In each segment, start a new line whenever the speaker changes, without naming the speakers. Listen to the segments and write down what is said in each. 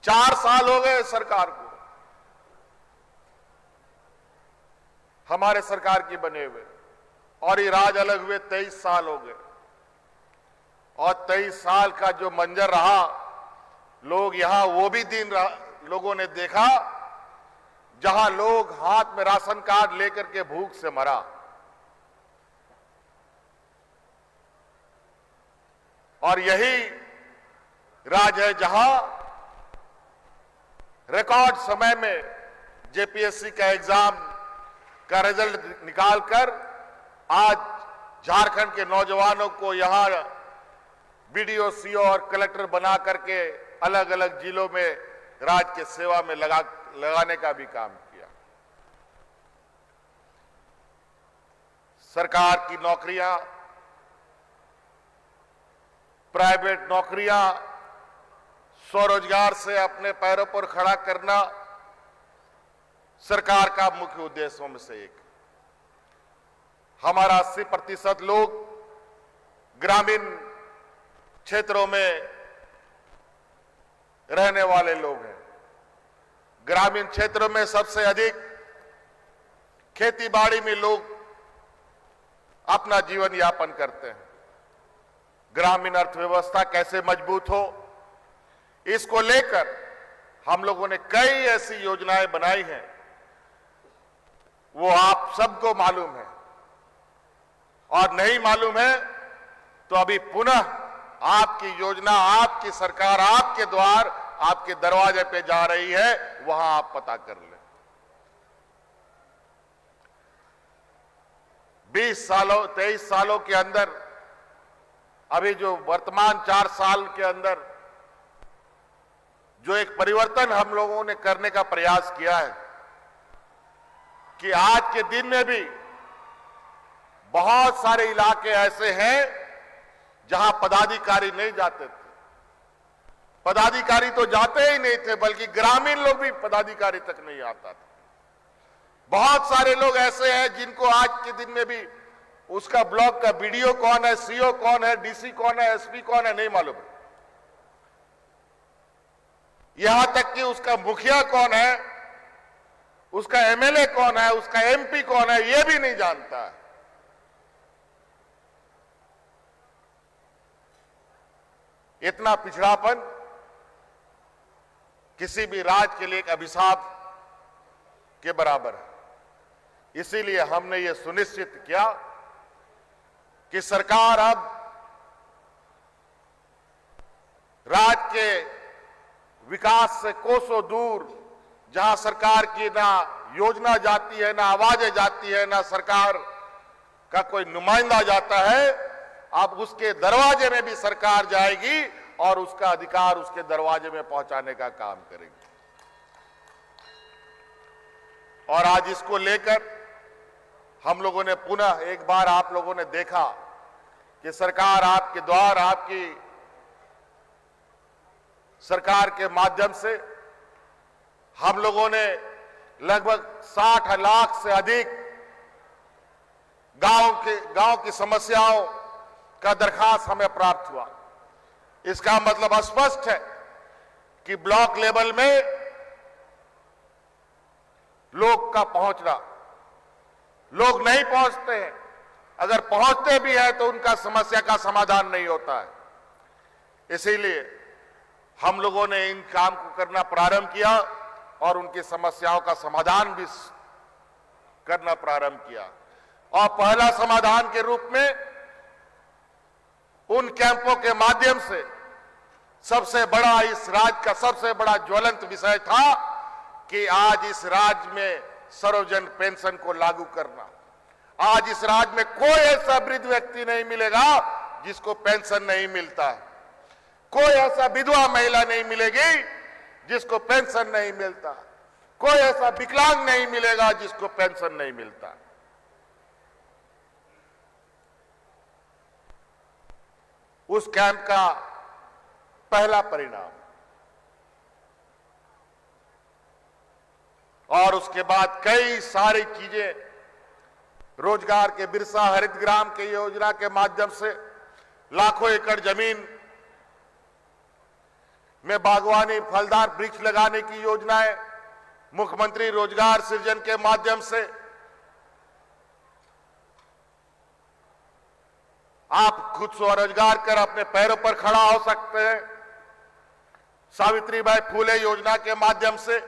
4 साल हो गए सरकार को, हमारे सरकार की बने हुए, और ये राज अलग हुए 23 साल हो गए। और 23 साल का जो मंजर रहा, लोग यहां वो भी दिन लोगों ने देखा जहां लोग हाथ में राशन कार्ड लेकर के भूख से मरा। और यही राज है जहां रिकॉर्ड समय में जेपीएससी का एग्जाम का रिजल्ट निकालकर आज झारखंड के नौजवानों को यहां बीडीओ, सीओ और कलेक्टर बना करके अलग अलग जिलों में राज्य के सेवा में लगाने का भी काम किया। सरकार की नौकरियां, प्राइवेट नौकरियां, स्वरोजगार से अपने पैरों पर खड़ा करना सरकार का मुख्य उद्देश्यों में से एक। हमारा 80% लोग ग्रामीण क्षेत्रों में रहने वाले लोग हैं। ग्रामीण क्षेत्रों में सबसे अधिक खेती बाड़ी में लोग अपना जीवन यापन करते हैं। ग्रामीण अर्थव्यवस्था कैसे मजबूत हो, इसको लेकर हम लोगों ने कई ऐसी योजनाएं बनाई हैं, वो आप सबको मालूम है। और नहीं मालूम है तो अभी पुनः आपकी योजना, आपकी सरकार आपके द्वार, आपके दरवाजे पे जा रही है, वहां आप पता कर लें। 23 सालों के अंदर, अभी जो वर्तमान 4 साल के अंदर जो एक परिवर्तन हम लोगों ने करने का प्रयास किया है कि आज के दिन में भी बहुत सारे इलाके ऐसे हैं जहां पदाधिकारी नहीं जाते थे। पदाधिकारी तो जाते ही नहीं थे, बल्कि ग्रामीण लोग भी पदाधिकारी तक नहीं आता था। बहुत सारे लोग ऐसे हैं जिनको आज के दिन में भी उसका ब्लॉक का बीडीओ कौन है, सीओ कौन है, डीसी कौन है, एसपी कौन है, नहीं मालूम है। यहां तक कि उसका मुखिया कौन है, उसका एमएलए कौन है, उसका एमपी कौन है, यह भी नहीं जानता है। इतना पिछड़ापन किसी भी राज्य के लिए एक अभिशाप के बराबर है। इसीलिए हमने ये सुनिश्चित किया कि सरकार अब राज्य के विकास से कोसों दूर, जहां सरकार की ना योजना जाती है, ना आवाजें जाती है, ना सरकार का कोई नुमाइंदा जाता है, अब उसके दरवाजे में भी सरकार जाएगी और उसका अधिकार उसके दरवाजे में पहुंचाने का काम करेगी। और आज इसको लेकर हम लोगों ने पुनः एक बार आप लोगों ने देखा कि सरकार आपके द्वार, आपकी सरकार के माध्यम से हम लोगों ने लगभग 60 लाख से अधिक गांव की समस्याओं का दरखास्त हमें प्राप्त हुआ। इसका मतलब स्पष्ट है कि ब्लॉक लेवल में लोग का पहुंचना, लोग नहीं पहुंचते हैं, अगर पहुंचते भी हैं तो उनका समस्या का समाधान नहीं होता है। इसीलिए हम लोगों ने इन काम को करना प्रारंभ किया और उनकी समस्याओं का समाधान भी करना प्रारंभ किया। और पहला समाधान के रूप में उन कैंपों के माध्यम से सबसे बड़ा, इस राज्य का सबसे बड़ा ज्वलंत विषय था कि आज इस राज्य में सर्वजन पेंशन को लागू करना। आज इस राज्य में कोई ऐसा वृद्ध व्यक्ति नहीं मिलेगा जिसको पेंशन नहीं मिलता है, कोई ऐसा विधवा महिला नहीं मिलेगी जिसको पेंशन नहीं मिलता, कोई ऐसा विकलांग नहीं मिलेगा जिसको पेंशन नहीं मिलता। उस कैंप का पहला परिणाम, और उसके बाद कई सारी चीजें, रोजगार के बिरसा हरित ग्राम के योजना के माध्यम से लाखों एकड़ जमीन में बागवानी, फलदार वृक्ष लगाने की योजनाएं, मुख्यमंत्री रोजगार सृजन के माध्यम से आप खुद स्वरोजगार कर अपने पैरों पर खड़ा हो सकते हैं। सावित्रीबाई फूले योजना के माध्यम से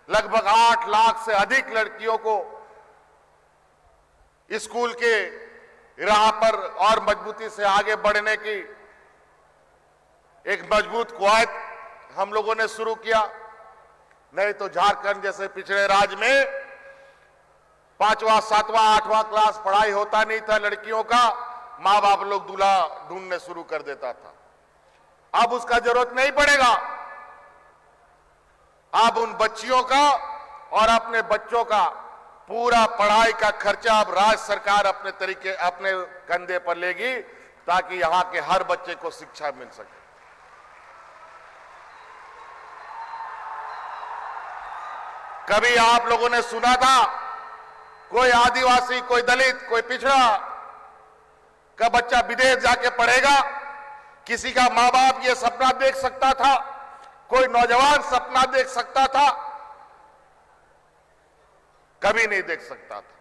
लगभग 8 लाख से अधिक लड़कियों को स्कूल के राह पर और मजबूती से आगे बढ़ने की एक मजबूत कवायद हम लोगों ने शुरू किया। नहीं तो झारखंड जैसे पिछड़े राज्य में 5वां, 7वां, 8वां क्लास पढ़ाई होता नहीं था लड़कियों का, मां बाप लोग दूल्हा ढूंढने शुरू कर देता था। अब उसका जरूरत नहीं पड़ेगा। अब उन बच्चियों का और अपने बच्चों का पूरा पढ़ाई का खर्चा अब राज्य सरकार अपने कंधे पर लेगी, ताकि यहां के हर बच्चे को शिक्षा मिल सके। कभी आप लोगों ने सुना था कोई आदिवासी, कोई दलित, कोई पिछड़ा का बच्चा विदेश जाके पढ़ेगा? किसी का मां बाप ये सपना देख सकता था? कोई नौजवान सपना देख सकता था? कभी नहीं देख सकता था।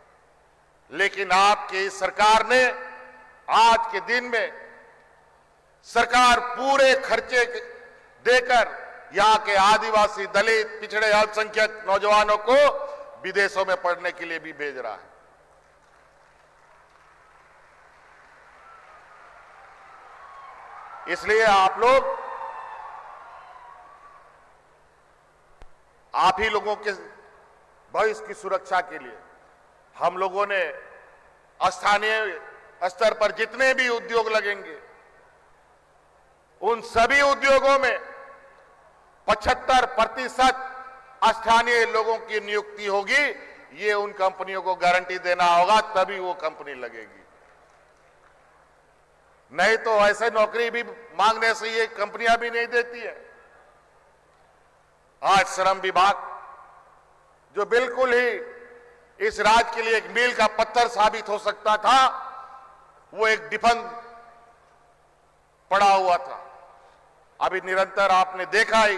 लेकिन आपकी सरकार ने आज के दिन में सरकार पूरे खर्चे देकर यहां के आदिवासी, दलित, पिछड़े, अल्पसंख्यक नौजवानों को विदेशों में पढ़ने के लिए भी भेज रहा है। इसलिए आप लोग, आप ही लोगों के भविष्य की सुरक्षा के लिए हम लोगों ने स्थानीय स्तर पर जितने भी उद्योग लगेंगे, उन सभी उद्योगों में 75% स्थानीय लोगों की नियुक्ति होगी। ये उन कंपनियों को गारंटी देना होगा, तभी वो कंपनी लगेगी। नहीं तो ऐसे नौकरी भी मांगने से ये कंपनियां भी नहीं देती है। आज श्रम विभाग जो बिल्कुल ही इस राज्य के लिए एक मील का पत्थर साबित हो सकता था, वो एक डिफंग पड़ा हुआ था। अभी निरंतर आपने देखा ही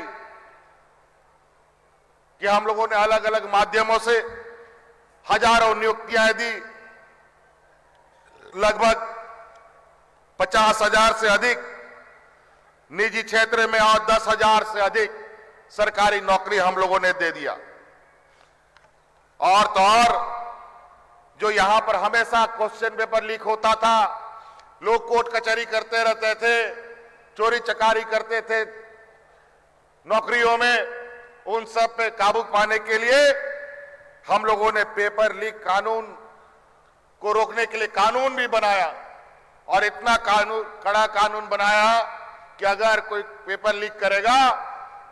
कि हम लोगों ने अलग अलग माध्यमों से हजारों नियुक्तियां दी। लगभग 50,000 से अधिक निजी क्षेत्र में और 10,000 से अधिक सरकारी नौकरी हम लोगों ने दे दिया। और तो और जो यहां पर हमेशा क्वेश्चन पेपर लीक होता था, लोग कोर्ट कचहरी करते रहते थे, चोरी चकारी करते थे नौकरियों में, उन सब पे काबू पाने के लिए हम लोगों ने पेपर लीक कानून को रोकने के लिए कानून भी बनाया। और इतना कड़ा कानून बनाया कि अगर कोई पेपर लीक करेगा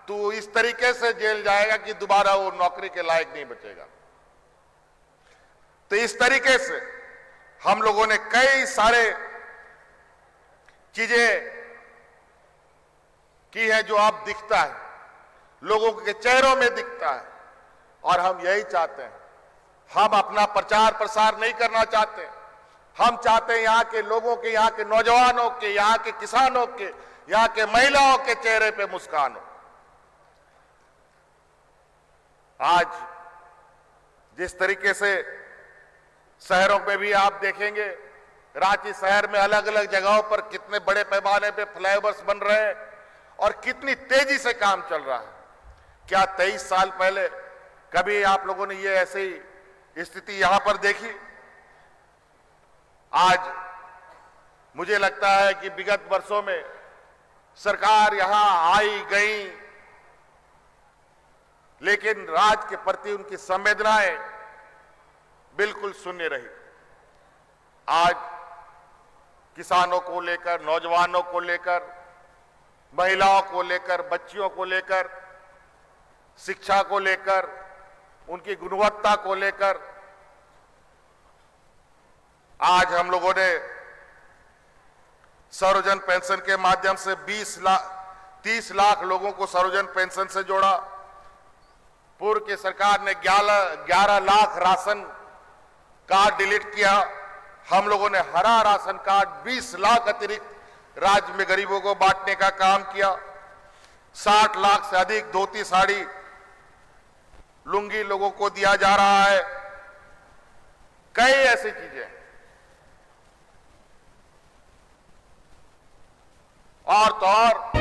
तो इस तरीके से जेल जाएगा कि दोबारा वो नौकरी के लायक नहीं बचेगा। तो इस तरीके से हम लोगों ने कई सारे चीजें की है जो अब दिखता है, लोगों के चेहरों में दिखता है। और हम यही चाहते हैं। हम अपना प्रचार प्रसार नहीं करना चाहते। हम चाहते हैं यहाँ के लोगों के, यहाँ के नौजवानों के, यहाँ के किसानों के, यहाँ के महिलाओं के चेहरे पे मुस्कान हो। आज जिस तरीके से शहरों में भी आप देखेंगे, रांची शहर में अलग अलग जगहों पर कितने बड़े पैमाने पे फ्लाईओवर्स बन रहे हैं और कितनी तेजी से काम चल रहा है। क्या 23 साल पहले कभी आप लोगों ने ये ऐसी स्थिति यहां पर देखी? आज मुझे लगता है कि विगत वर्षों में सरकार यहां आई गई, लेकिन राज्य के प्रति उनकी संवेदनाएं बिल्कुल शून्य रही। आज किसानों को लेकर, नौजवानों को लेकर, महिलाओं को लेकर, बच्चियों को लेकर, शिक्षा को लेकर, उनकी गुणवत्ता को लेकर आज हम लोगों ने सर्वजन पेंशन के माध्यम से 30 लाख लोगों को सर्वजन पेंशन से जोड़ा। पूर्व की सरकार ने 11 लाख राशन कार्ड डिलीट किया। हम लोगों ने हरा राशन कार्ड 20 लाख अतिरिक्त राज्य में गरीबों को बांटने का काम किया। 60 लाख से अधिक धोती साड़ी लुंगी लोगों को दिया जा रहा है। कई ऐसी चीजें और तो और